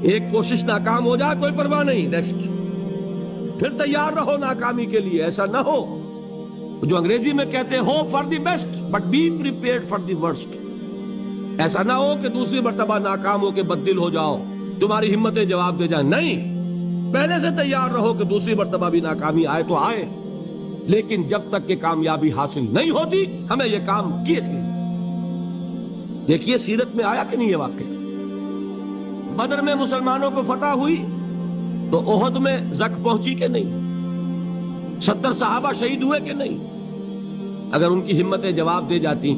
ایک کوشش ناکام ہو جائے کوئی پرواہ نہیں، نیکسٹ، پھر تیار رہو ناکامی کے لیے. ایسا نہ ہو جو انگریزی میں کہتے ہیں hope for the best but be prepared for the worst. ایسا نہ ہو کہ دوسری مرتبہ ناکام ہو کے بددل ہو جاؤ، تمہاری ہمتیں جواب دے جائیں. نہیں، پہلے سے تیار رہو کہ دوسری مرتبہ بھی ناکامی آئے تو آئے، لیکن جب تک کہ کامیابی حاصل نہیں ہوتی ہمیں یہ کام کیے تھے. دیکھیے سیرت میں آیا کہ نہیں یہ واقعہ. بدر میں مسلمانوں کو فتح ہوئی تو احد میں زخ پہنچی کہ نہیں؟ 70 صحابہ شہید ہوئے کہ نہیں؟ اگر ان کی ہمتیں جواب دے جاتی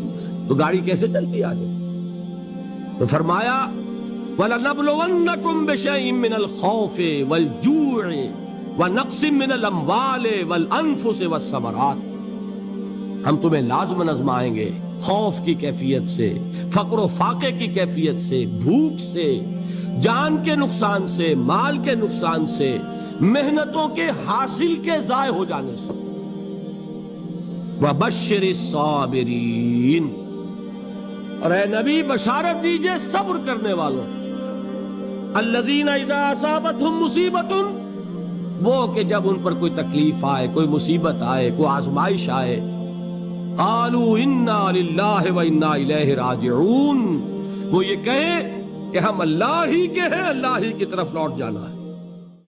تو گاڑی کیسے چلتی آگے؟ تو فرمایا وَلَنَبْلُوَنَّكُمْ بِشَيْءٍ مِّنَ الْخَوْفِ وَالْجُوعِ وَنَقْصٍ مِّنَ الْأَمْوَالِ وَالْأَنفُسِ وَالثَّمَرَاتِ. ہم تمہیں لازماً آزمائیں گے، خوف کی کیفیت سے، فقر و فاقے کی کیفیت سے، بھوک سے، جان کے نقصان سے، مال کے نقصان سے، محنتوں کے حاصل کے ضائع ہو جانے سے. وَبَشِّرِ الصَّابِرِينَ، اور اے نبی بشارت دیجئے صبر کرنے والوں. الَّذِينَ إِذَا أَصَابَتْهُمْ مُصِيبَةٌ، وہ کہ جب ان پر کوئی تکلیف آئے، کوئی مصیبت آئے، کوئی آزمائش آئے، قالوا انا للہ وانا الیہ راجعون، وہ یہ کہیں کہ ہم اللہ ہی کے ہیں، اللہ ہی کی طرف لوٹ جانا ہے.